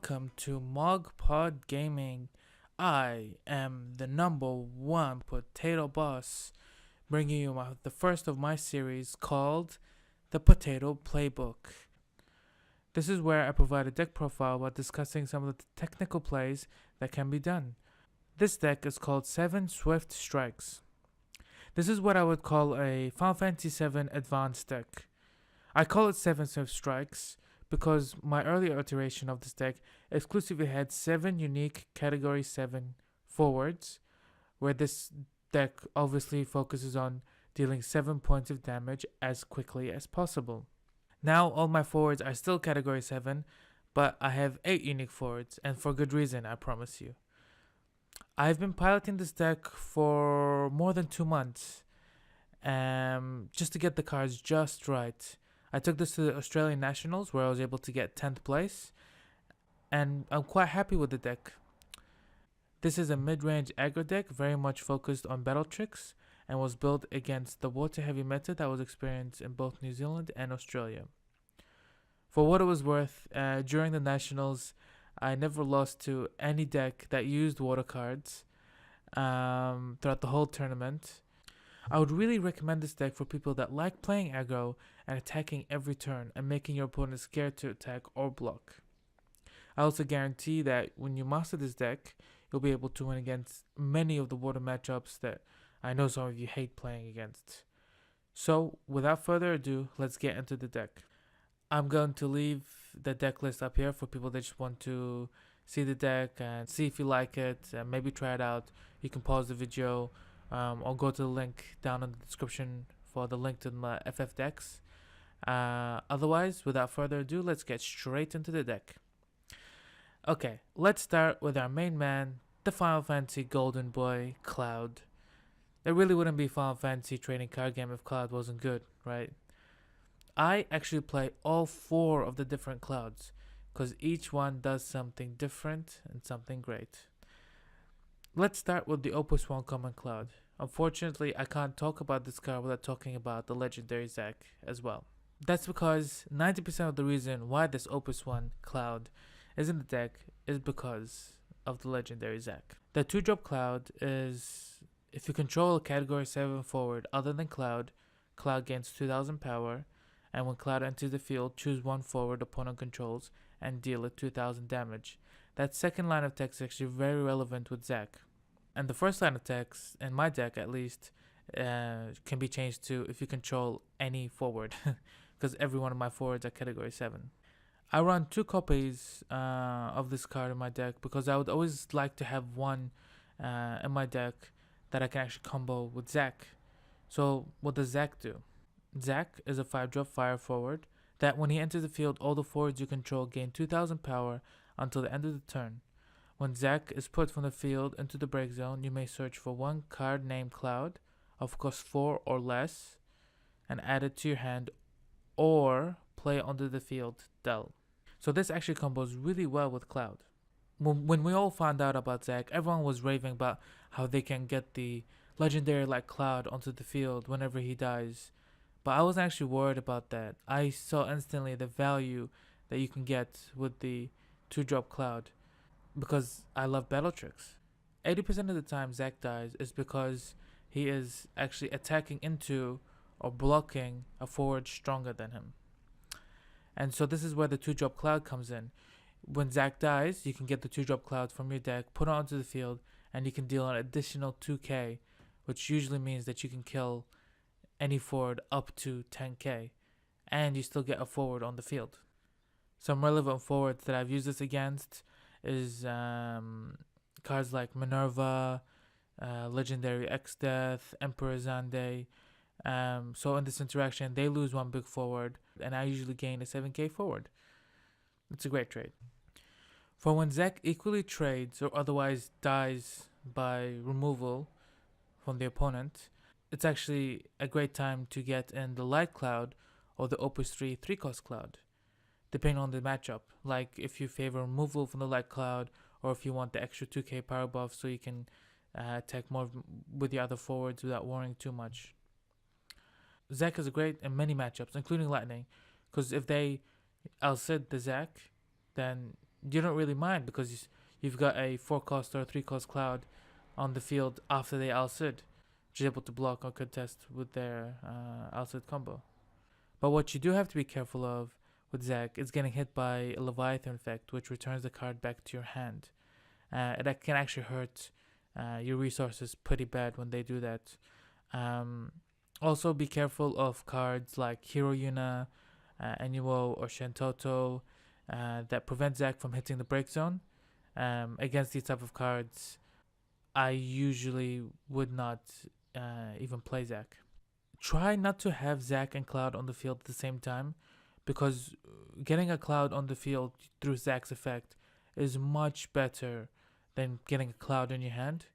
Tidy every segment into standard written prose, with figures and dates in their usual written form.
welcome to MogPod Gaming. I am the number one potato boss, bringing you the first of my series called the Potato Playbook. This is where I provide a deck profile while discussing some of the technical plays that can be done. This deck is called 7 Swift Strikes. This is what I would call a Final Fantasy VII Advanced deck. I call it 7 Swift Strikes because my earlier iteration of this deck exclusively had 7 unique Category 7 forwards, where this deck obviously focuses on dealing 7 points of damage as quickly as possible. Now all my forwards are still Category 7, but I have 8 unique forwards, and for good reason, I promise you. I've been piloting this deck for more than 2 months, just to get the cards just right. I took this to the Australian Nationals where I was able to get 10th place, and I'm quite happy with the deck. This is a mid-range aggro deck very much focused on battle tricks and was built against the water heavy meta that was experienced in both New Zealand and Australia. For what it was worth, during the Nationals, I never lost to any deck that used water cards throughout the whole tournament. I would really recommend this deck for people that like playing aggro and attacking every turn and making your opponent scared to attack or block. I also guarantee that when you master this deck, you'll be able to win against many of the water matchups that I know some of you hate playing against. So, without further ado, let's get into the deck. I'm going to leave the deck list up here for people that just want to see the deck and see if you like it and maybe try it out. You can pause the video or go to the link down in the description for the link to my FF decks. Otherwise, without further ado, let's get straight into the deck. Okay, let's start with our main man, the Final Fantasy Golden Boy, Cloud. There really wouldn't be Final Fantasy trading card game if Cloud wasn't good, right? I actually play all 4 of the different Clouds, because each one does something different and something great. Let's start with the Opus 1 Common Cloud. Unfortunately, I can't talk about this card without talking about the legendary Zack as well. That's because 90% of the reason why this Opus 1 Cloud is in the deck is because of the legendary Zack. The 2-drop Cloud is, if you control a Category 7 forward other than Cloud, Cloud gains 2000 power, and when Cloud enters the field, choose 1 forward opponent controls and deal it 2000 damage. That second line of text is actually very relevant with Zack. And the first line of text, in my deck at least, can be changed to if you control any forward, because every one of my forwards are Category 7. I run 2 copies of this card in my deck because I would always like to have one in my deck that I can actually combo with Zack. So what does Zack do? Zack is a 5-drop fire forward that when he enters the field, all the forwards you control gain 2000 power until the end of the turn. When Zack is put from the field into the break zone, you may search for 1 card named Cloud, of course 4 or less, and add it to your hand, or play onto the field, Del. So this actually combos really well with Cloud. When we all found out about Zack, everyone was raving about how they can get the legendary like Cloud onto the field whenever he dies. But I wasn't actually worried about that. I saw instantly the value that you can get with the 2-drop Cloud because I love battle tricks. 80% of the time Zack dies is because he is actually attacking into or blocking a forward stronger than him. And so this is where the 2-drop Cloud comes in. When Zack dies, you can get the 2-drop Cloud from your deck, put it onto the field, and you can deal an additional 2k, which usually means that you can kill any forward up to 10k, and you still get a forward on the field. Some relevant forwards that I've used this against is cards like Minerva, Legendary X-Death, Emperor Zande. So in this interaction, they lose 1 big forward, and I usually gain a 7k forward. It's a great trade. For when Zack equally trades or otherwise dies by removal from the opponent, it's actually a great time to get in the Light Cloud or the Opus 3 3-cost Cloud, depending on the matchup. Like if you favor removal from the Light Cloud, or if you want the extra 2k power buff so you can attack more with the other forwards without worrying too much. Zack is great in many matchups, including Lightning, because if they outsid the Zack, then you don't really mind because you've got a 4 cost or a 3 cost cloud on the field after they Al-Cid, which is able to block or contest with their Al-Cid combo. But what you do have to be careful of with Zac is getting hit by a Leviathan effect, which returns the card back to your hand. That can actually hurt your resources pretty bad when they do that. Um, Also, be careful of cards like Hero Yuna, Annuo, or Shentoto that prevent Zac from hitting the break zone. Against these type of cards, I usually would not even play Zac. Try not to have Zac and Cloud on the field at the same time, because getting a Cloud on the field through Zac's effect is much better than getting a Cloud in your hand.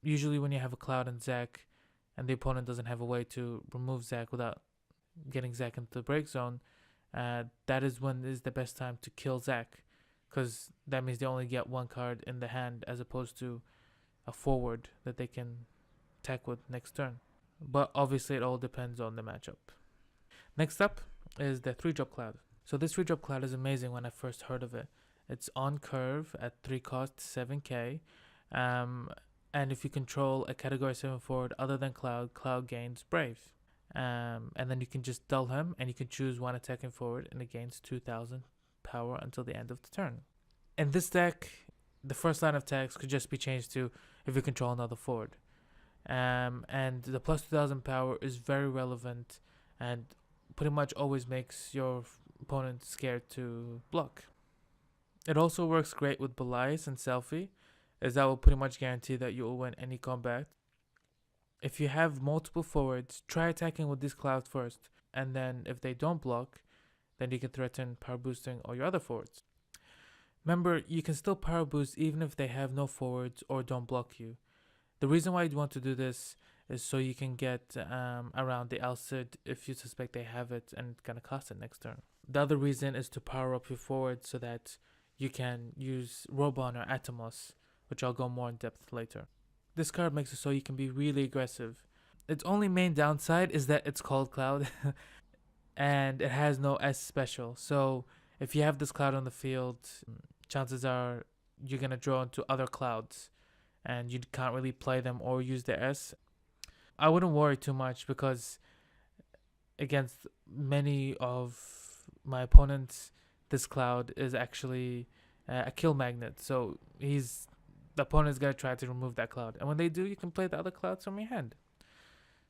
Usually, when you have a Cloud and Zac, and the opponent doesn't have a way to remove Zac without getting Zac into the break zone, that is when is the best time to kill Zac, because that means they only get one card in the hand as opposed to a forward that they can attack with next turn. But obviously, it all depends on the matchup. Next up is the 3-drop Cloud. So this 3-drop Cloud is amazing when I first heard of it. It's on curve at 3 cost 7k. And if you control a category 7 forward other than Cloud, Cloud gains Brave. And then you can just dull him and you can choose one attacking forward and it gains 2000 power until the end of the turn. In this deck, the first line of text could just be changed to if you control another forward. And the plus 2000 power is very relevant and pretty much always makes your opponent scared to block. It also works great with Belias and Selfie, as that will pretty much guarantee that you will win any combat. If you have multiple forwards, try attacking with this Cloud first, and then if they don't block, then you can threaten power boosting all your other forwards. Remember, you can still power boost even if they have no forwards or don't block you. The reason why you'd want to do this is so you can get around the Al-Cid if you suspect they have it and gonna cast it next turn. The other reason is to power up your forwards so that you can use Robon or Atomos, which I'll go more in depth later. This card makes it so you can be really aggressive. Its only main downside is that it's called Cloud and it has no S special. So if you have this Cloud on the field, chances are you're gonna draw into other Clouds and you can't really play them or use their S. I wouldn't worry too much because against many of my opponents, this Cloud is actually a kill magnet. So the opponent is going to try to remove that Cloud. And when they do, you can play the other Clouds from your hand.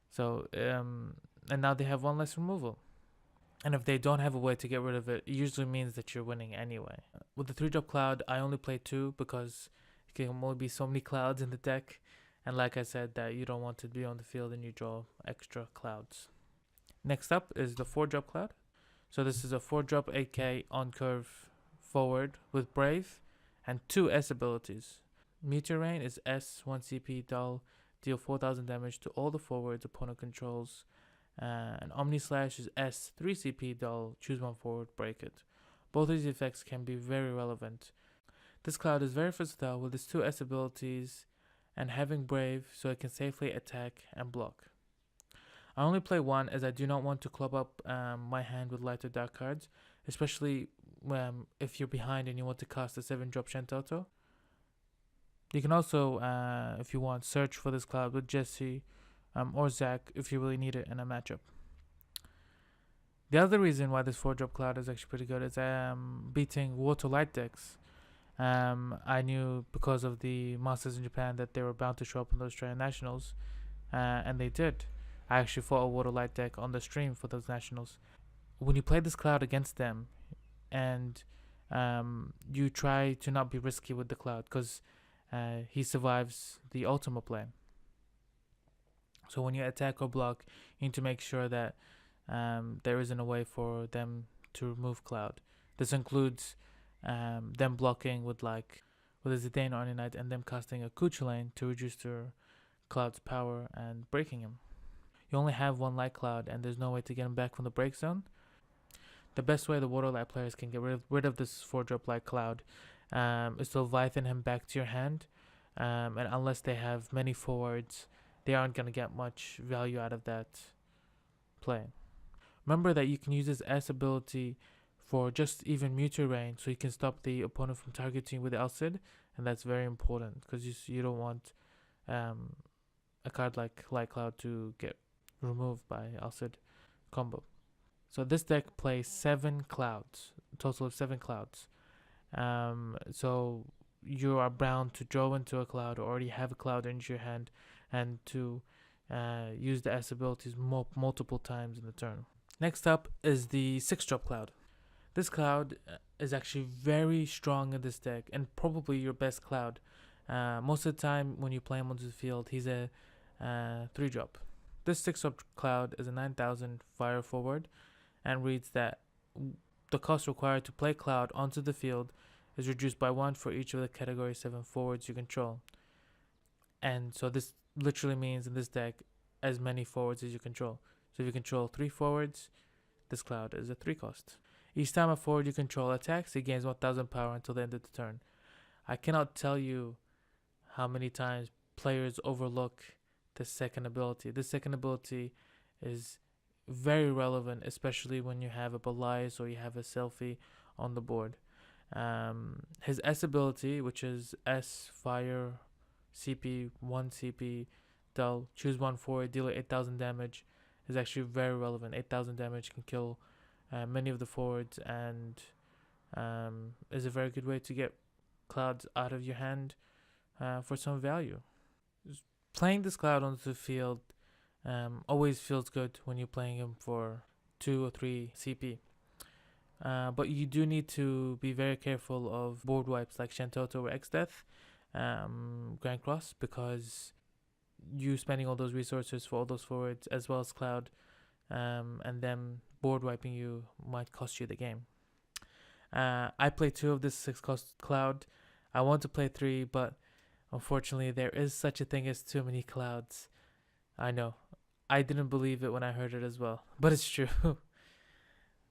So, and now they have one less removal. And if they don't have a way to get rid of it, it usually means that you're winning anyway. With the 3-drop Cloud, I only play 2 because there can only be so many Clouds in the deck. And like I said, that you don't want to be on the field and you draw extra Clouds. Next up is the 4-drop Cloud. So this is a 4-drop 8k on curve forward with Brave and 2 S abilities. Meteor Rain is S, 1 CP, dull, deal 4000 damage to all the forwards opponent controls. And Omni Slash is S, 3 CP, dull, choose one forward, break it. Both of these effects can be very relevant. This Cloud is very versatile with its 2 S abilities and having Brave so it can safely attack and block. I only play 1 as I do not want to club up my hand with light or dark cards, especially if you're behind and you want to cast a 7-drop Shentoto. You can also, if you want, search for this Cloud with Jesse or Zac if you really need it in a matchup. The other reason why this 4-drop Cloud is actually pretty good is beating Water Light decks. I knew because of the Masters in Japan that they were bound to show up in the Australian Nationals, and they did. I actually fought a Water Light deck on the stream for those Nationals. When you play this Cloud against them, and you try to not be risky with the Cloud, because he survives the Ultima play. So when you attack or block, you need to make sure that there isn't a way for them to remove Cloud. This includes them blocking with a Zidane Arnie Knight and them casting a Kuchulain to reduce their Cloud's power and breaking him. You only have one Light Cloud and there's no way to get him back from the break zone. The best way the Water Light players can get rid of this 4-drop Light Cloud is to Leviathan him back to your hand. And unless they have many forwards, they aren't going to get much value out of that play. Remember that you can use this S ability for just even mutual range, so you can stop the opponent from targeting with the Alcid, and that's very important because you don't want um, a card like Light Cloud to get removed by Alcid combo. So this deck plays 7 clouds, a total of 7 clouds. So you are bound to draw into a cloud or already have a cloud into your hand, and to use the S abilities multiple times in the turn. Next up is the 6-drop cloud. This cloud is actually very strong in this deck and probably your best cloud. Most of the time when you play him onto the field, he's a 3-drop. This 6-drop cloud is a 9,000 fire forward and reads that the cost required to play cloud onto the field is reduced by 1 for each of the category 7 forwards you control. And so this literally means in this deck as many forwards as you control. So if you control 3 forwards, this cloud is a 3 cost. Each time a forward you control attacks, he gains 1000 power until the end of the turn. I cannot tell you how many times players overlook this second ability. This second ability is very relevant, especially when you have a Belias or you have a Selfie on the board. His S ability, which is S Fire CP 1 CP Dull, choose 1 forward, deal 8000 damage, is actually very relevant. 8000 damage can kill many of the forwards, and is a very good way to get clouds out of your hand for some value. Playing this cloud onto the field always feels good when you're playing him for 2 or 3 CP. But you do need to be very careful of board wipes like Shantoto or X-Death, Grand Cross, because you spending all those resources for all those forwards as well as Cloud, and them board wiping you might cost you the game. I play 2 of this 6 cost Cloud. I want to play 3, but unfortunately there is such a thing as too many clouds. I know. I didn't believe it when I heard it as well, but it's true.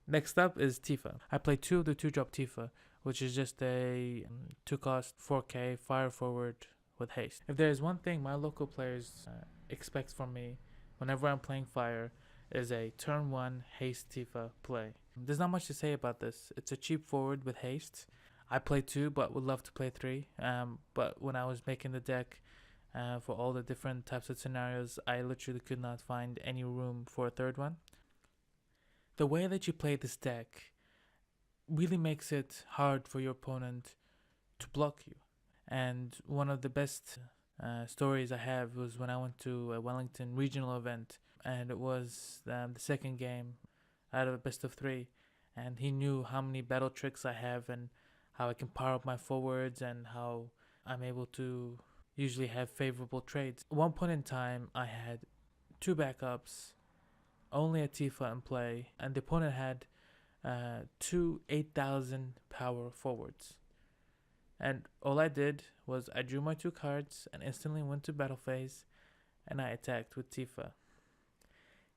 Next up is Tifa. I play 2 of the 2-drop Tifa, which is just a 2-cost 4k fire forward with haste. If there is one thing my local players expect from me whenever I'm playing fire, is a turn 1 haste Tifa play. There's not much to say about this. It's a cheap forward with haste. I play 2 but would love to play 3. But when I was making the deck for all the different types of scenarios, I literally could not find any room for a third one. The way that you play this deck really makes it hard for your opponent to block you. And one of the best stories I have was when I went to a Wellington regional event, and it was the second game out of a best of 3, and he knew how many battle tricks I have and how I can power up my forwards and how I'm able to usually have favorable trades. At one point in time, I had 2 backups, only a Tifa in play, and the opponent had 2 8,000 power forwards. And all I did was I drew my 2 cards and instantly went to battle phase, and I attacked with Tifa.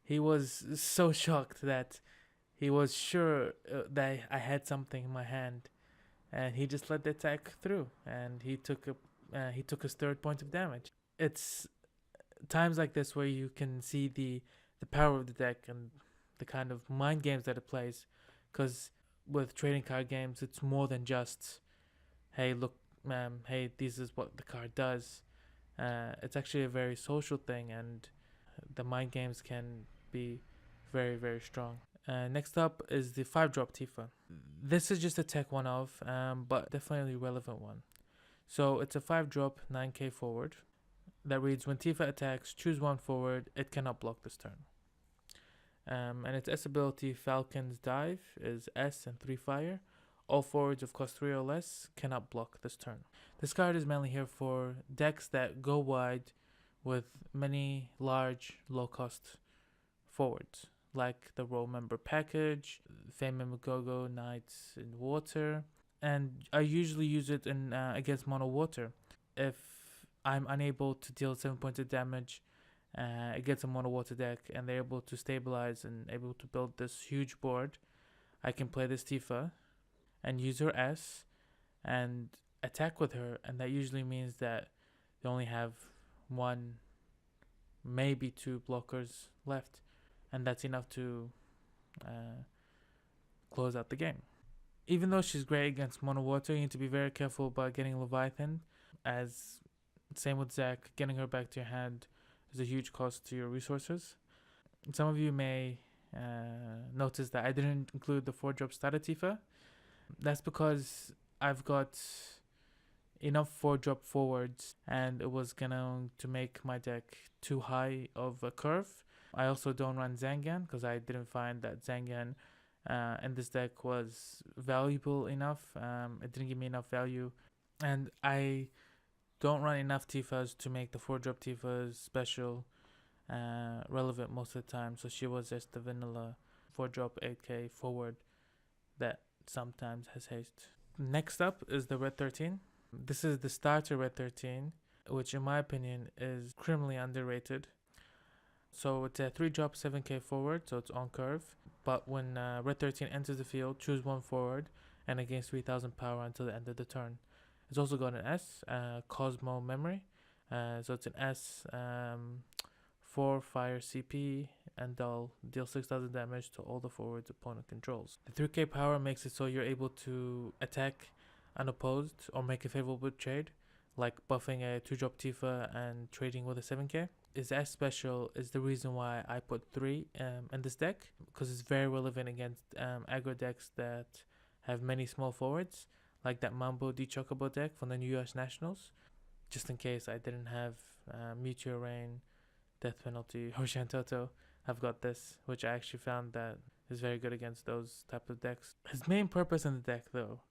He was so shocked that he was sure that I had something in my hand, and he just let the attack through, and he took his 3rd point of damage. It's times like this where you can see the power of the deck and the kind of mind games that it plays, because with trading card games, it's more than just, hey, look, hey, this is what the card does. It's actually a very social thing, and the mind games can be very, very strong. Next up is the 5-drop Tifa. This is just a tech one of, but definitely a relevant one. So it's a 5-drop 9k forward that reads, when Tifa attacks, choose 1 forward, it cannot block this turn. And its S ability, Falcon's Dive, is S and 3 fire. All forwards of cost 3 or less cannot block this turn. This card is mainly here for decks that go wide with many large, low-cost forwards, like the Roll Member Package, Fame and Magogo, Knights in Water, and I usually use it in against Mono Water. If I'm unable to deal 7 points of damage against a Mono Water deck, and they're able to stabilize and able to build this huge board, I can play this Tifa and use her S and attack with her, and that usually means that they only have 1, maybe 2 blockers left, and that's enough to close out the game. Even though she's great against mono water, you need to be very careful about getting Leviathan, as same with Zac, getting her back to your hand is a huge cost to your resources. Some of you may notice that I didn't include the 4-drop Starter Tifa. That's because I've got enough 4-drop forwards and it was gonna to make my deck too high of a curve. I also don't run Zangan because I didn't find that Zangan in this deck was valuable enough. It didn't give me enough value, and I don't run enough Tifas to make the 4-drop Tifas special relevant most of the time. So she was just the vanilla 4-drop 8k forward that sometimes has haste. Next up is the Red 13. This is the starter Red 13, which in my opinion is criminally underrated. So it's a 3-drop 7k forward, so it's on curve. But when Red 13 enters the field, choose one forward and it gains 3000 power until the end of the turn. It's also got an S, Cosmo Memory. So it's an S, 4 fire CP, and deal 6000 damage to all the forwards opponent controls. The 3k power makes it so you're able to attack unopposed or make a favorable trade, like buffing a 2-drop Tifa and trading with a 7k. Is as special is the reason why I put 3 in this deck, because it's very relevant against aggro decks that have many small forwards, like that Mambo D Chocobo deck from the New US Nationals. Just in case I didn't have Meteor Rain, Death Penalty, or Shantoto, I've got this, which I actually found that is very good against those type of decks. His main purpose in the deck, though,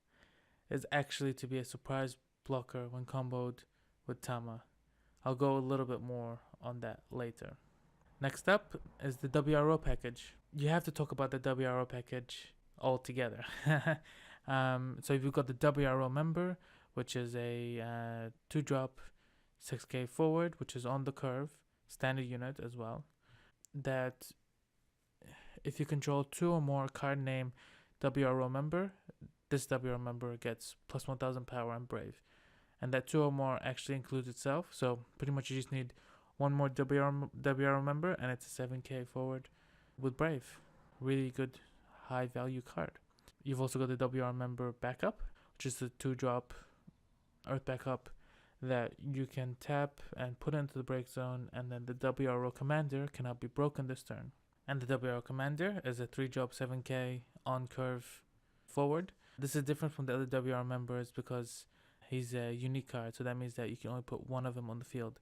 is actually to be a surprise blocker when comboed with Tama. I'll go a little bit more on that later. Next up is the WRO package. You have to talk about the WRO package altogether. So you've got the WRO member, which is a 2-drop 6k forward, which is on the curve, standard unit as well. That if you control 2 or more card name WRO member, this WRO member gets plus 1000 power and brave. And that 2 or more actually includes itself. So pretty much you just need one more WRO member and it's a 7k forward with brave. Really good high value card. You've also got the WR member backup, which is the 2-drop earth backup that you can tap and put into the break zone, and then the WRO commander cannot be broken this turn. And the WRO commander is a 3-drop 7k on curve forward. This is different from the other WR members because he's a unique card, so that means that you can only put one of them on the field.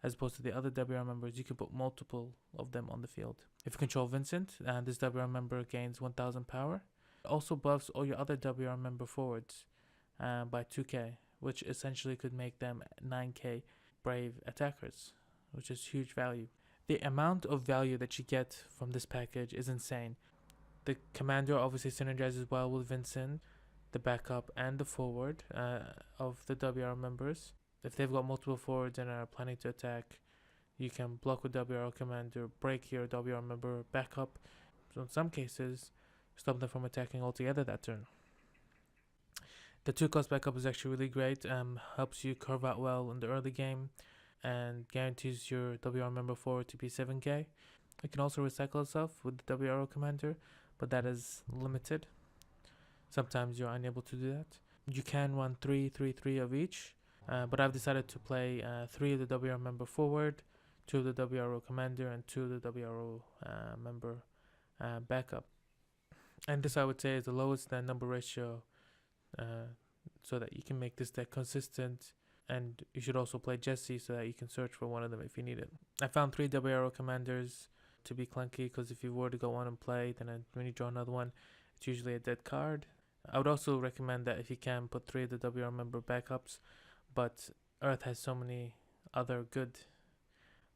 As opposed to the other WR members, you can put multiple of them on the field. If you control Vincent, this WR member gains 1000 power. It also buffs all your other WR member forwards by 2k, which essentially could make them 9k brave attackers, which is huge value. The amount of value that you get from this package is insane. The commander obviously synergizes well with Vincent, the backup and the forward of the WR members. If they've got multiple forwards and are planning to attack, you can block with WR commander, break your WR member backup. So in some cases, stop them from attacking altogether that turn. The 2-cost backup is actually really great. Helps you curve out well in the early game and guarantees your WR member forward to be 7k. It can also recycle itself with the WRO commander, but that is limited. Sometimes you're unable to do that. You can run 3 of each, but I've decided to play 3 of the WR member forward, 2 of the WRO commander, and 2 of the WRO member backup. And this, I would say, is the lowest number ratio, so that you can make this deck consistent. And you should also play Jesse so that you can search for one of them if you need it. I found 3 WRO commanders to be clunky because if you were to go on and play, then when you draw another one, it's usually a dead card. I would also recommend that if you can, put 3 of the WR member backups, but Earth has so many other good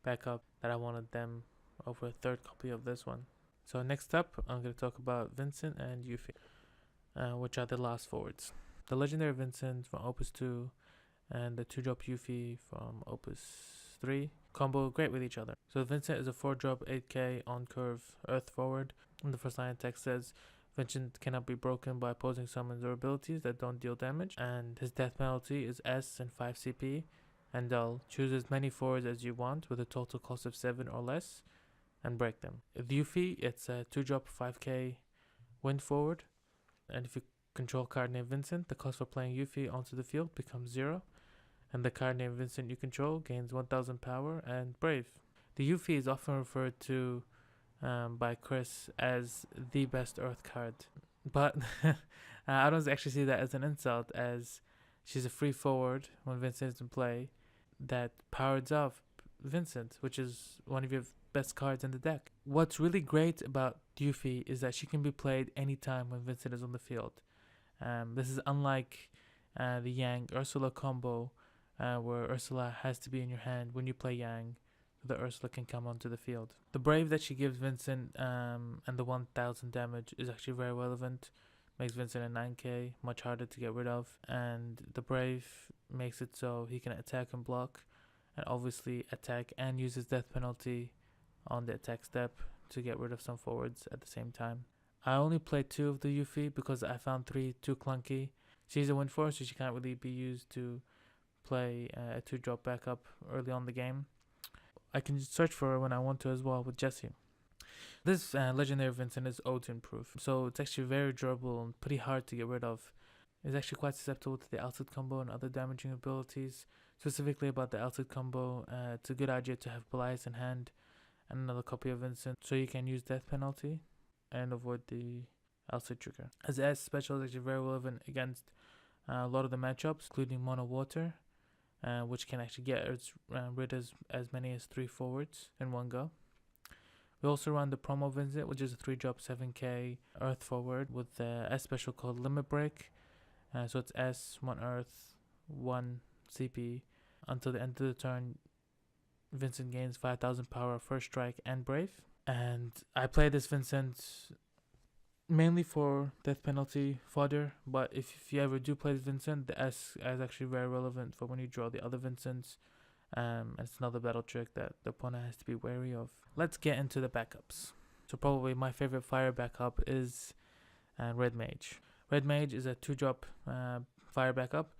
backup that I wanted them over a third copy of this one. So next up, I'm going to talk about Vincent and Yuffie, which are the last forwards. The legendary Vincent from Opus 2 and the 2-drop Yuffie from Opus 3 combo great with each other. So Vincent is a 4-drop 8k on curve earth forward. And the first line of text says, Vincent cannot be broken by opposing summons or abilities that don't deal damage, and his death penalty is S and 5 CP, and dull. Choose as many forwards as you want with a total cost of 7 or less, and break them. With Yuffie, it's a 2-drop 5k wind forward, and if you control card named Vincent, the cost for playing Yuffie onto the field becomes 0, and the card named Vincent you control gains 1000 power and Brave. The Yuffie is often referred to by Chris as the best Earth card, but I don't actually see that as an insult, as she's a free forward when Vincent is in play that powers up Vincent, which is one of your best cards in the deck. What's really great about Yuffie is that she can be played anytime when Vincent is on the field. This is unlike the Yang Ursula combo, where Ursula has to be in your hand when you play Yang, so that Ursula can come onto the field. The Brave that she gives Vincent and the 1000 damage is actually very relevant. Makes Vincent a 9k, much harder to get rid of, and the Brave makes it so he can attack and block, and obviously attack and use his death penalty on the attack step to get rid of some forwards at the same time. I only played 2 of the Yuffie because I found 3 too clunky. She's a win force, so she can't really be used to play a 2-drop backup early on the game. I can search for her when I want to as well with Jessie. This legendary Vincent is Odin proof, so it's actually very durable and pretty hard to get rid of. It's actually quite susceptible to the Alted combo and other damaging abilities. Specifically about the Alted combo, it's a good idea to have Belias in hand and another copy of Vincent, so you can use death penalty and avoid the Alted trigger. As S special is actually very relevant against a lot of the matchups, including Mono Water, which can actually get rid of as many as 3 forwards in one go. We also run the promo Vincent, which is a 3-drop 7k Earth forward with the S special called Limit Break. So it's S, 1 Earth, 1 CP. Until the end of the turn, Vincent gains 5000 power, first strike, and Brave. And I play this Vincent mainly for death penalty fodder, but if you ever do play this Vincent, the S is actually very relevant for when you draw the other Vincents. And it's another battle trick that the opponent has to be wary of. Let's get into the backups. So probably my favorite fire backup is Red Mage. Red Mage is a 2-drop fire backup,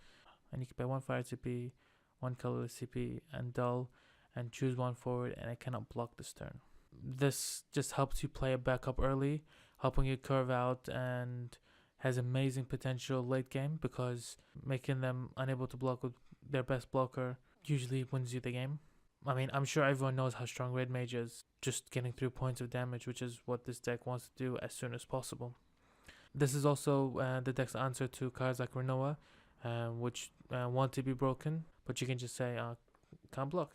and you can pay 1 fire CP, 1 colorless CP, and dull, and choose 1 forward, and it cannot block this turn. This just helps you play a backup early, helping you curve out, and has amazing potential late game because making them unable to block with their best blocker usually wins you the game. I mean, I'm sure everyone knows how strong Red Mage is, just getting 3 points of damage, which is what this deck wants to do as soon as possible. This is also the deck's answer to cards like Renoa, which want to be broken, but you can just say, can't block.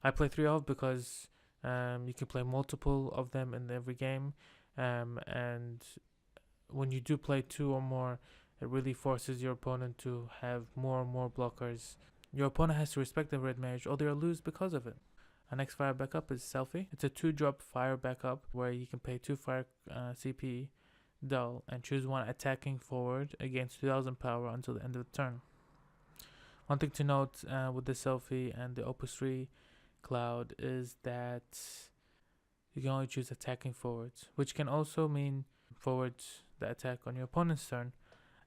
I play 3 of because you can play multiple of them in every game, and when you do play 2 or more, it really forces your opponent to have more and more blockers. Your opponent has to respect the Red Mage or they'll lose because of it. Our next fire backup is Selfie. It's a 2-drop fire backup where you can pay 2 fire CP, dull, and choose 1 attacking forward against 2000 power until the end of the turn. One thing to note with the Selfie and the Opus 3 Cloud is that you can only choose attacking forwards, which can also mean forwards that attack on your opponent's turn.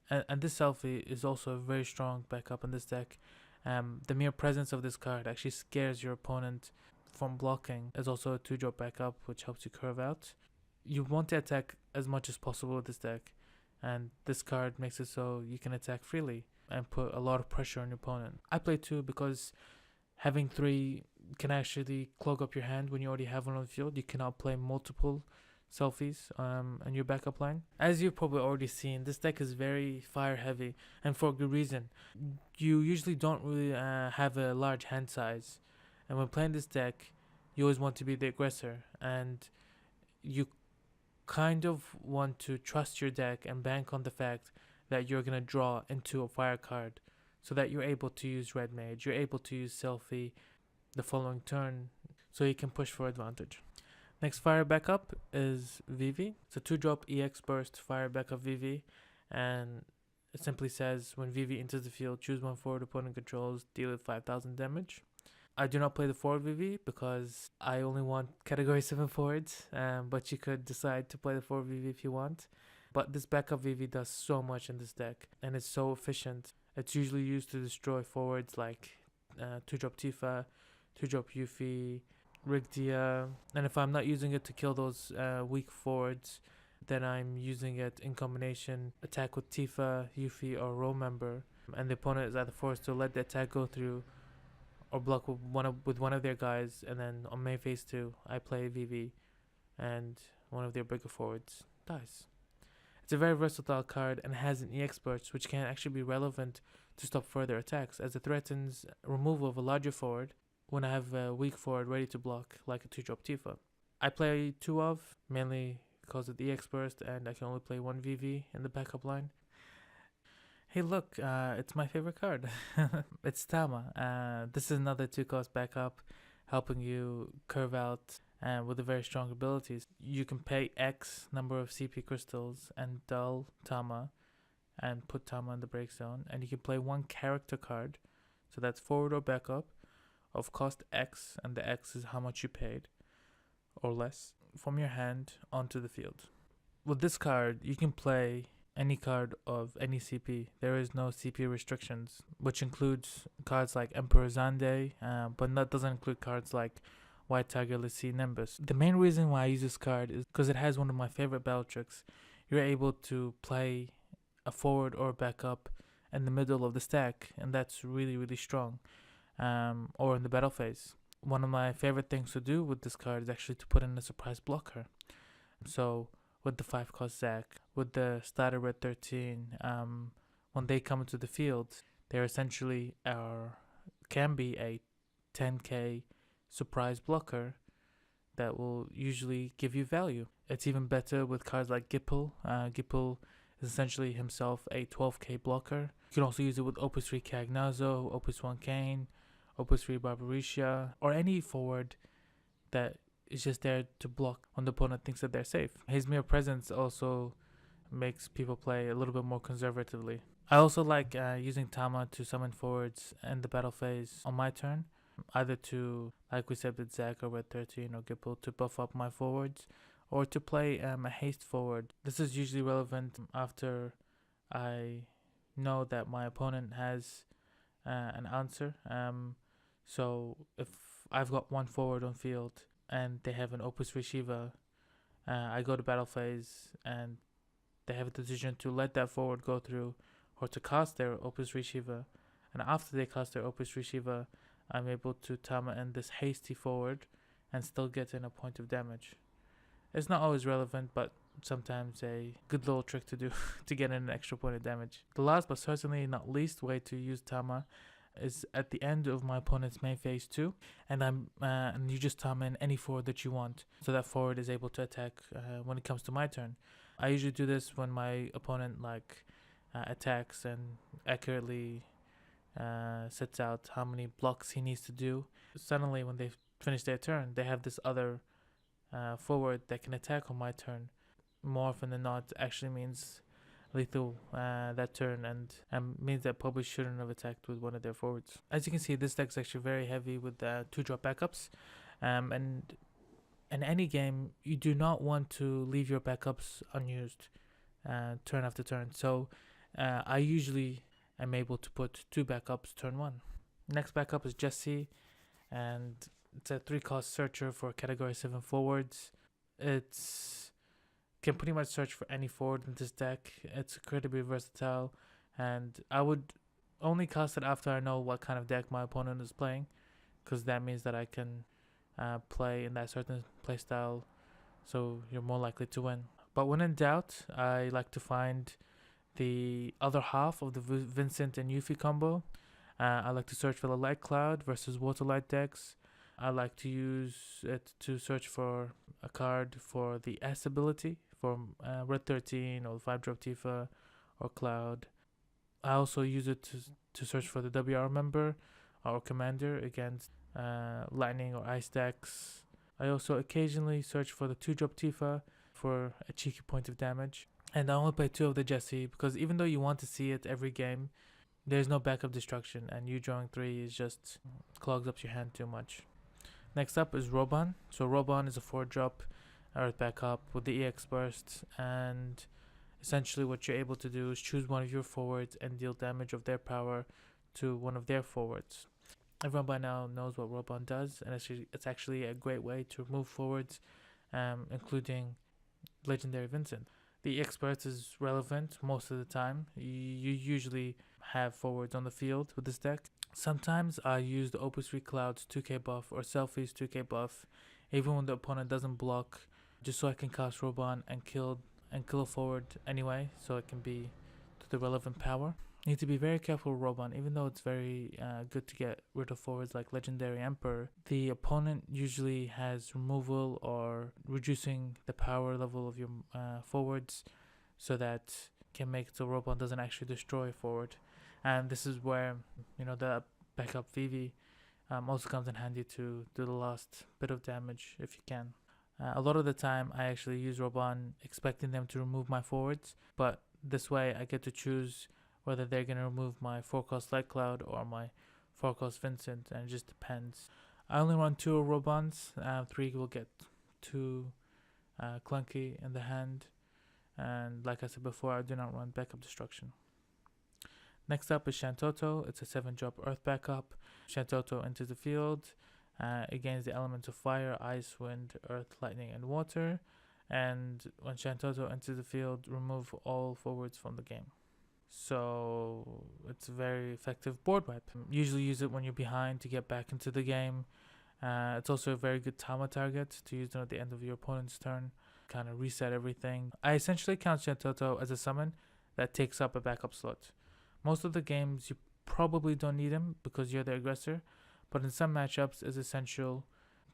And this Selfie is also a very strong backup in this deck. The mere presence of this card actually scares your opponent from blocking. It's also a 2-drop backup, which helps you curve out. You want to attack as much as possible with this deck, and this card makes it so you can attack freely and put a lot of pressure on your opponent. I play 2 because having 3 can actually clog up your hand when you already have one on the field. You cannot play multiple Selfies in your backup line. As you've probably already seen, this deck is very fire heavy, and for a good reason. You usually don't really have a large hand size, and when playing this deck, you always want to be the aggressor, and you kind of want to trust your deck and bank on the fact that you're going to draw into a fire card, so that you're able to use Red Mage, you're able to use Selfie the following turn, so you can push for advantage. Next fire backup is Vivi. It's a 2-drop EX burst fire backup Vivi, and it simply says when Vivi enters the field, choose 1 forward opponent controls, deal it 5000 damage. I do not play the forward Vivi because I only want category 7 forwards, but you could decide to play the forward Vivi if you want. But this backup Vivi does so much in this deck, and it's so efficient. It's usually used to destroy forwards like 2-drop Tifa, 2-drop Yuffie, Rigdia, and if I'm not using it to kill those weak forwards, Then I'm using it in combination attack with Tifa, Yuffie, or role member, and the opponent is either forced to let the attack go through or block with one of their guys. And then on main phase 2, I play VV, and one of their bigger forwards dies. It's a very versatile card and has an EX burst, which can actually be relevant to stop further attacks, as it threatens removal of a larger forward when I have a weak forward ready to block, like a 2-drop Tifa. I play 2 of, mainly because of the EX burst, and I can only play 1 VV in the backup line. Hey, look, it's my favorite card. It's Tama. This is another 2-cost backup, helping you curve out with the very strong abilities. You can pay X number of CP crystals and dull Tama and put Tama in the break zone, and you can play 1 character card, so that's forward or backup, of cost X, and the X is how much you paid, or less, from your hand onto the field. With this card, you can play any card of any CP. There is no CP restrictions, which includes cards like Emperor Zande, but that doesn't include cards like White Tiger, Lissi, Nimbus. The main reason why I use this card is because it has one of my favorite battle tricks. You're able to play a forward or backup in the middle of the stack, and that's really, really strong. Or in the battle phase. One of my favorite things to do with this card is actually to put in a surprise blocker. So with the 5-cost Zac, with the starter red 13, when they come into the field, they're essentially can be a 10k surprise blocker that will usually give you value. It's even better with cards like Gipple. Gipple is essentially himself a 12k blocker. You can also use it with Opus 3 Cagnazo, Opus 1 Kane, Opus 3 Barbarisha, or any forward that is just there to block when the opponent thinks that they're safe. His mere presence also makes people play a little bit more conservatively. I also like using Tama to summon forwards in the battle phase on my turn, either to, like we said with Zac or Red 13 or Gipple, to buff up my forwards, or to play a haste forward. This is usually relevant after I know that my opponent has an answer. So if I've got 1 forward on field and they have an Opus 3 Shiva, I go to battle phase and they have a decision to let that forward go through or to cast their Opus 3 Shiva. And after they cast their Opus 3 Shiva, I'm able to Tama in this hasty forward and still get in a point of damage. It's not always relevant, but sometimes a good little trick to do to get in an extra point of damage. The last but certainly not least way to use Tama is at the end of my opponent's main phase 2, and you just Tama in any forward that you want, so that forward is able to attack when it comes to my turn. I usually do this when my opponent attacks and accurately sets out how many blocks he needs to do. Suddenly, when they finish their turn, they have this other forward that can attack on my turn. More often than not, actually means lethal that turn, and means that probably shouldn't have attacked with one of their forwards. As you can see, this deck's actually very heavy with 2-drop backups, and in any game, you do not want to leave your backups unused turn after turn. So I usually am able to put 2 backups turn 1. Next backup is Jesse, and it's a 3-cost searcher for category 7 forwards. It's can pretty much search for any forward in this deck. It's incredibly versatile, and I would only cast it after I know what kind of deck my opponent is playing, because that means that I can play in that certain playstyle, so you're more likely to win. But when in doubt, I like to find the other half of the Vincent and Yuffie combo. I like to search for the Light Cloud versus Water Light decks. I like to use it to search for a card for the S ability for Red 13 or 5-drop Tifa or Cloud. I also use it to search for the WR member or commander against lightning or ice decks. I also occasionally search for the 2-drop Tifa for a cheeky point of damage. And I only play 2 of the Jesse because even though you want to see it every game, there's no backup destruction, and you drawing 3 is just clogs up your hand too much. Next up is Roban. So Roban is a 4-drop Earth backup with the EX burst, and essentially what you're able to do is choose one of your forwards and deal damage of their power to one of their forwards. Everyone by now knows what Roban does, and it's actually a great way to remove forwards, including Legendary Vincent. The expert is relevant most of the time. You usually have forwards on the field with this deck. Sometimes I use the Opus 3 Cloud's 2k buff or Selfie's 2k buff, even when the opponent doesn't block, just so I can cast Robon and kill a forward anyway, so it can be to the relevant power. You need to be very careful with Robon, even though it's very good to get rid of forwards like Legendary Emperor. The opponent usually has removal or reducing the power level of your forwards, so that can make so Robon doesn't actually destroy a forward. And this is where the backup Vivi also comes in handy to do the last bit of damage if you can. A lot of the time, I actually use Robon expecting them to remove my forwards, but this way I get to choose whether they're going to remove my 4-cost Light Cloud or my 4-cost Vincent, and it just depends. I only run 2 Robons, 3 will get too clunky in the hand, and like I said before, I do not run backup Destruction. Next up is Shantoto. It's a 7-drop Earth backup. Shantoto enters the field. It gains the elements of fire, ice, wind, earth, lightning, and water. And when Shantoto enters the field, remove all forwards from the game. So it's a very effective board wipe. Usually use it when you're behind to get back into the game. It's also a very good timer target to use at the end of your opponent's turn. Kind of reset everything. I essentially count Shantoto as a summon that takes up a backup slot. Most of the games you probably don't need him because you're the aggressor, but in some matchups it's essential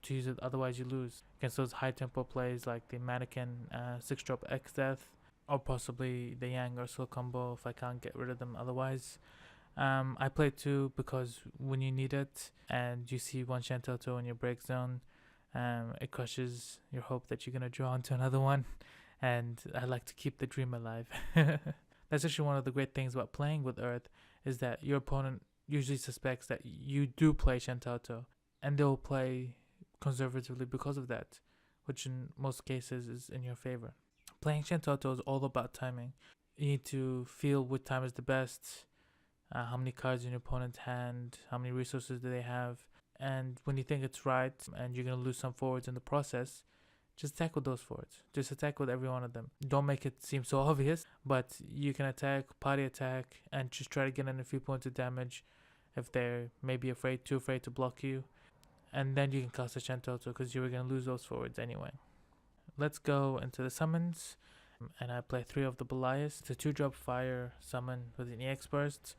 to use it, otherwise you lose. Against those high tempo plays like the Mannequin 6-drop X Death, or possibly the Yang or Soul combo if I can't get rid of them otherwise. I play 2 because when you need it and you see one Shantoto in your break zone, it crushes your hope that you're going to draw into another one, and I like to keep the dream alive. That's actually one of the great things about playing with Earth, is that your opponent usually suspects that you do play Shantoto, and they'll play conservatively because of that, which in most cases is in your favor. Playing Shantoto is all about timing. You need to feel what time is the best, how many cards in your opponent's hand, how many resources do they have, and when you think it's right and you're going to lose some forwards in the process, just attack with those forwards. Just attack with every one of them. Don't make it seem so obvious, but you can attack, party attack, and just try to get in a few points of damage if they're maybe too afraid to block you. And then you can cast a Shantoto because you were going to lose those forwards anyway. Let's go into the summons. And I play 3 of the Belias. It's a 2-drop fire summon with an EX burst.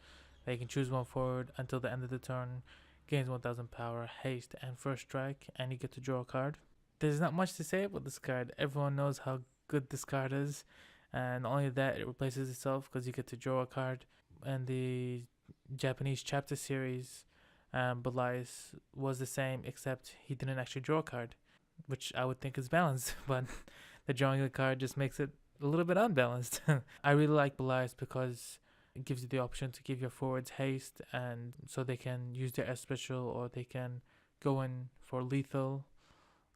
They can choose one forward until the end of the turn. Gains 1000 power, haste, and first strike, and you get to draw a card. There's not much to say about this card. Everyone knows how good this card is, and not only that, it replaces itself because you get to draw a card. And the Japanese chapter series, Belias was the same, except he didn't actually draw a card, which I would think is balanced, but the drawing of the card just makes it a little bit unbalanced. I really like Belias because it gives you the option to give your forwards haste, and so they can use their S special, or they can go in for lethal,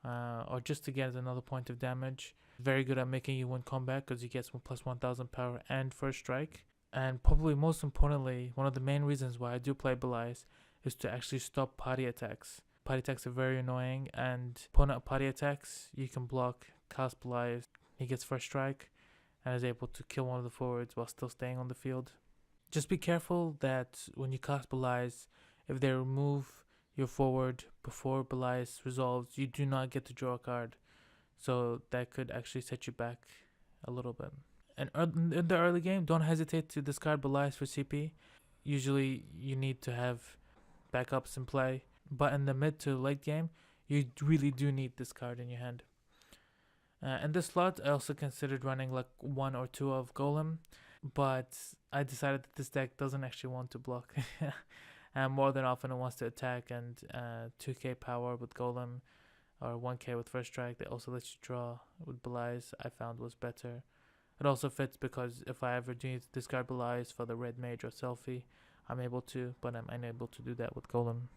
or just to get another point of damage. Very good at making you win combat because he gets plus 1000 power and first strike. And probably most importantly, one of the main reasons why I do play Belias is to actually stop party attacks. Party attacks are very annoying, and opponent party attacks, you can block, cast Belias, he gets first strike, and is able to kill one of the forwards while still staying on the field. Just be careful that when you cast Belias, if they remove your forward before Belias resolves, you do not get to draw a card. So that could actually set you back a little bit. And in the early game, don't hesitate to discard Belias for CP. Usually you need to have backups in play. But in the mid to late game, you really do need this card in your hand. In this slot, I also considered running like 1 or 2 of Golem, but I decided that this deck doesn't actually want to block. And more than often it wants to attack, and 2k power with Golem or 1k with first strike that also lets you draw with Belias I found was better. It also fits because if I ever do need to discard Belias for the red mage or selfie, I'm able to, but I'm unable to do that with Golem.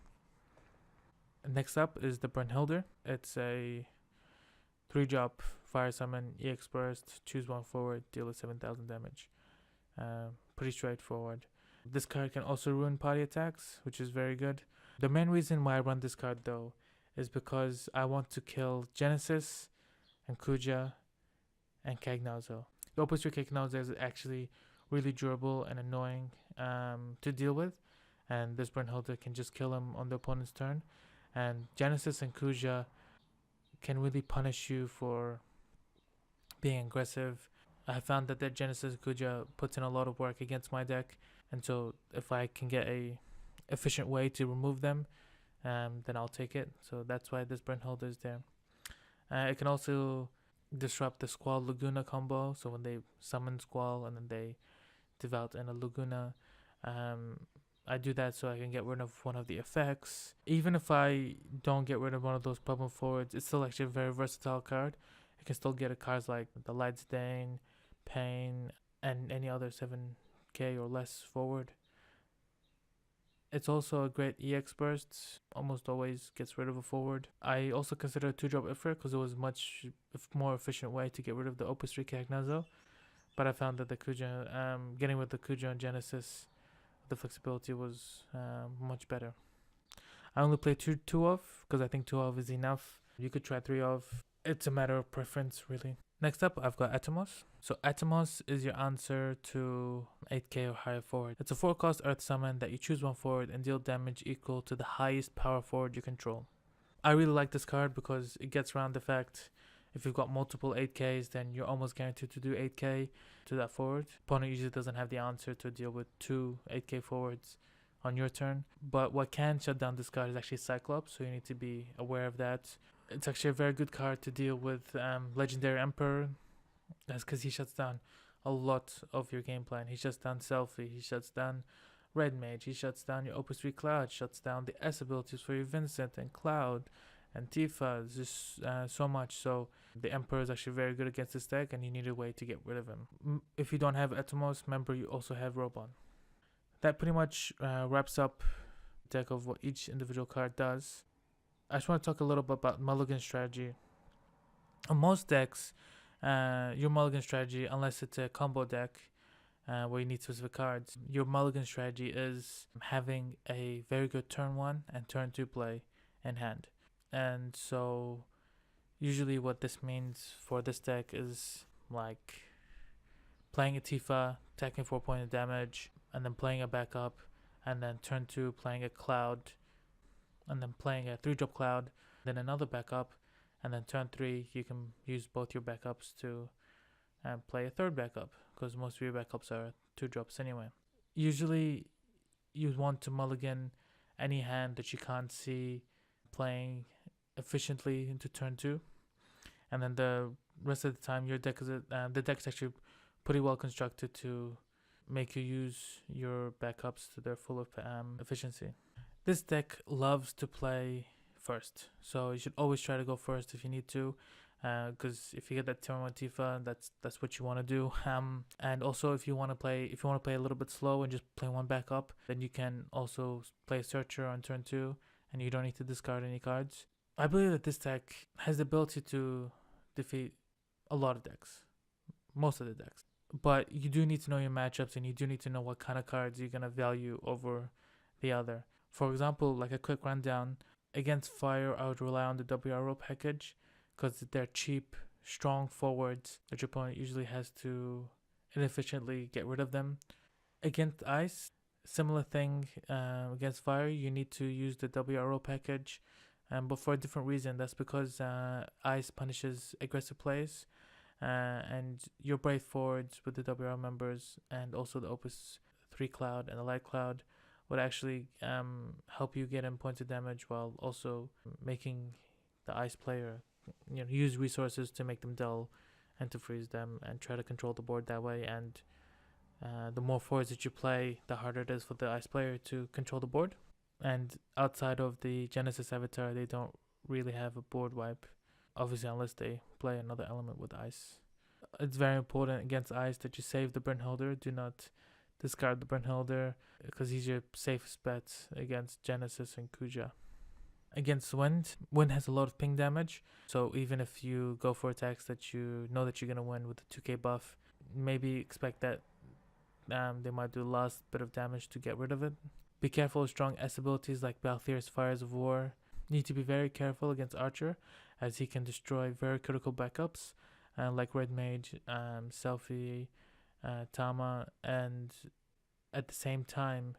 Next up is the Brunhilde. It's a 3-drop fire summon, EX burst, choose one forward, deal 7000 damage. Pretty straightforward. This card can also ruin party attacks, which is very good. The main reason why I run this card though is because I want to kill Genesis and Kuja and Cagnozzo. The Opus 3 Cagnozzo is actually really durable and annoying to deal with, and this Brunhilde can just kill him on the opponent's turn. And Genesis and Kuja can really punish you for being aggressive. I found that Genesis Kuja puts in a lot of work against my deck, and so if I can get a efficient way to remove them, then I'll take it. So that's why this Brunhilde is there. It can also disrupt the Squall Laguna combo. So when they summon Squall and then they devout in a Laguna, I do that so I can get rid of one of the effects. Even if I don't get rid of one of those problem forwards, it's still actually a very versatile card. You can still get cards like the Light Stain, Pain, and any other 7k or less forward. It's also a great EX burst, almost always gets rid of a forward. I also consider a 2-drop Ifrit because it was a much more efficient way to get rid of the Opus 3 Cagnozzo. But I found that the Kuja, getting with the Kuja and Genesis, the flexibility was much better. I only play 2 of because I think 2 of is enough. You could try 3 of. It's a matter of preference, really. Next up, I've got Atomos. So Atomos is your answer to 8k or higher forward. It's a 4-cost Earth summon that you choose one forward and deal damage equal to the highest power forward you control. I really like this card because it gets around the fact if you've got multiple 8ks, then you're almost guaranteed to do 8k to that forward. Opponent usually doesn't have the answer to deal with 2 8k forwards on your turn. But what can shut down this card is actually Cyclops, so you need to be aware of that. It's actually a very good card to deal with Legendary Emperor. That's because he shuts down a lot of your game plan. He shuts down Selfie, he shuts down Red Mage, he shuts down your Opus 3 Cloud, shuts down the S abilities for your Vincent and Cloud and Tifa. Just so much. So the Emperor is actually very good against this deck and you need a way to get rid of him. If you don't have Atomos, remember you also have Robon. That pretty much wraps up the deck of what each individual card does. I just want to talk a little bit about mulligan strategy. On most decks, your mulligan strategy, unless it's a combo deck where you need specific cards, your mulligan strategy is having a very good turn 1 and turn 2 play in hand. And so usually what this means for this deck is like playing a Tifa, attacking 4 points of damage, and then playing a backup, and then turn 2 playing a Cloud, and then playing a 3-drop Cloud, then another backup, and then turn 3 you can use both your backups to play a third backup because most of your backups are 2-drops anyway. Usually you want to mulligan any hand that you can't see playing efficiently into turn 2, and then the rest of the time your deck is the deck's actually pretty well constructed to make you use your backups to their full efficiency. This deck loves to play first, so you should always try to go first if you need to, because if you get that turn 1 Tifa, that's what you want to do. And also if you want to play a little bit slow and just play one backup, then you can also play a Searcher on turn 2, and you don't need to discard any cards. I believe that this deck has the ability to defeat a lot of decks, most of the decks. But you do need to know your matchups, and you do need to know what kind of cards you're gonna value over the other. For example, like a quick rundown, against Fire, I would rely on the WRO package because they're cheap, strong forwards that your opponent usually has to inefficiently get rid of them. Against Ice, similar thing. Against Fire, you need to use the WRO package, but for a different reason. That's because Ice punishes aggressive plays, and your Brave forwards with the WRO members and also the Opus 3 Cloud and the Light Cloud would actually help you get in points of damage while also making the Ice player use resources to make them dull and to freeze them and try to control the board that way. And the more forwards that you play, the harder it is for the Ice player to control the board. And outside of the Genesis Avatar, they don't really have a board wipe, obviously, unless they play another element with Ice. It's very important against Ice that you save the Brunhilde. Do not discard the Brunhilde because he's your safest bet against Genesis and Kuja. Against Wind has a lot of ping damage, so even if you go for attacks that you know that you're going to win with the 2k buff, maybe expect that they might do the last bit of damage to get rid of it. Be careful with strong S abilities like Balthier's Fires of War. You need to be very careful against Archer, as he can destroy very critical backups, like Red Mage, Selfie, Tama, and at the same time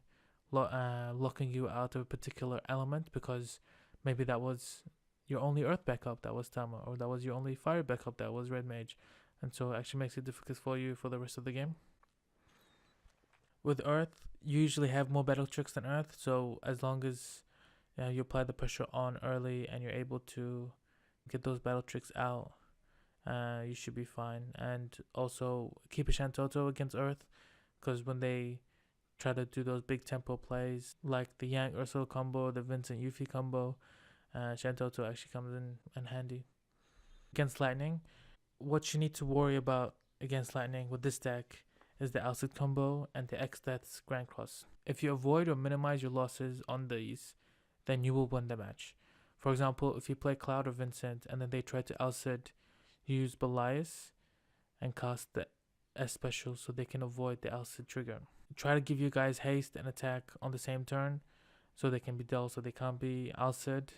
locking you out of a particular element because maybe that was your only earth backup, that was Tama, or that was your only fire backup, that was Red Mage, and so it actually makes it difficult for you for the rest of the game. With earth, you usually have more battle tricks than earth, so as long as you apply the pressure on early and you're able to get those battle tricks out, you should be fine. And also keep a Shantoto against earth, because when they try to do those big tempo plays like the Yang Ursul combo, the Vincent Yuffie combo, Shantoto actually comes in handy. Against lightning, what you need to worry about against lightning with this deck is the Alcid combo and the X Death's Grand Cross. If you avoid or minimize your losses on these, then you will win the match. For example, if you play Cloud or Vincent and then they try to Alcid, use Belias and cast the S special so they can avoid the Alcid trigger. Try to give you guys haste and attack on the same turn so they can be dull, so they can't be Alcid.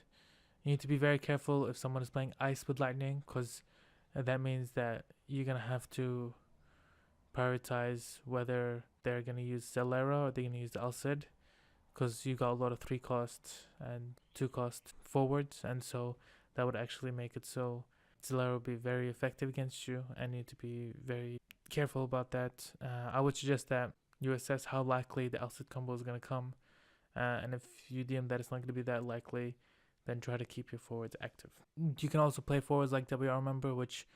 You need to be very careful if someone is playing Ice with Lightning, because that means that you're going to have to prioritize whether they're going to use Zelera or they're going to use the Alcid, because you got a lot of 3 cost and 2 cost forwards, and so that would actually make it so Zelera will be very effective against you, and you need to be very careful about that. I would suggest that you assess how likely the Alcid combo is going to come, and if you deem that it's not going to be that likely, then try to keep your forwards active. You can also play forwards like WR Member, which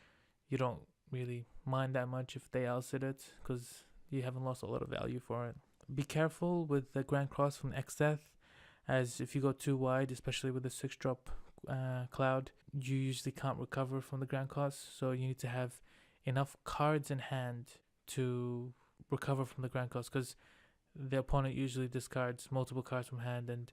you don't really mind that much if they Alcid it, because you haven't lost a lot of value for it. Be careful with the Grand Cross from X-Death, as if you go too wide, especially with the 6-drop Cloud, you usually can't recover from the Grand Cross, so you need to have enough cards in hand to recover from the Grand Cross, because the opponent usually discards multiple cards from hand, and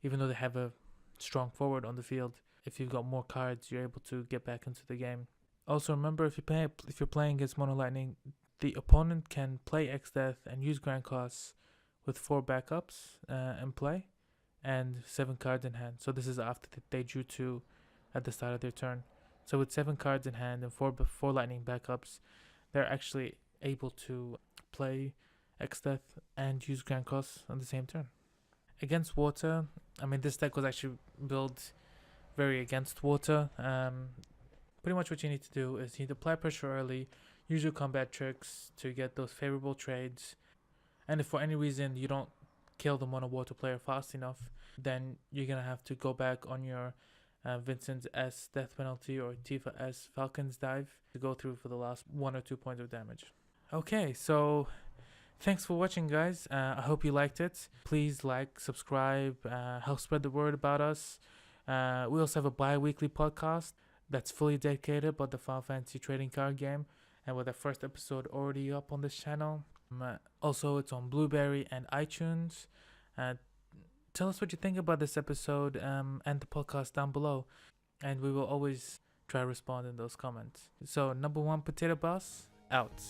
even though they have a strong forward on the field, if you've got more cards, you're able to get back into the game. Also remember, if you're playing against Mono Lightning, the opponent can play X-Death and use Grand Cross with 4 backups in play and 7 cards in hand. So this is after they drew 2 at the start of their turn. So with 7 cards in hand and 4 Lightning backups, they're actually able to play X-Death and use Grand Cross on the same turn. Against water, this deck was actually built very against water. Pretty much what you need to do is you need to apply pressure early, use your combat tricks to get those favorable trades, and if for any reason you don't kill the mono water player fast enough, then you're going to have to go back on your Vincent S death penalty or Tifa S Falcon's dive to go through for the last 1 or 2 points of damage. Okay, so thanks for watching, guys. I hope you liked it. Please like, subscribe, help spread the word about us. We also have a bi-weekly podcast that's fully dedicated about the Final Fantasy trading card game, and with the first episode already up on this channel. Also, it's on Blueberry and iTunes. Tell us what you think about this episode and the podcast down below, and we will always try to respond in those comments. So, number 1 Potato Boss, out.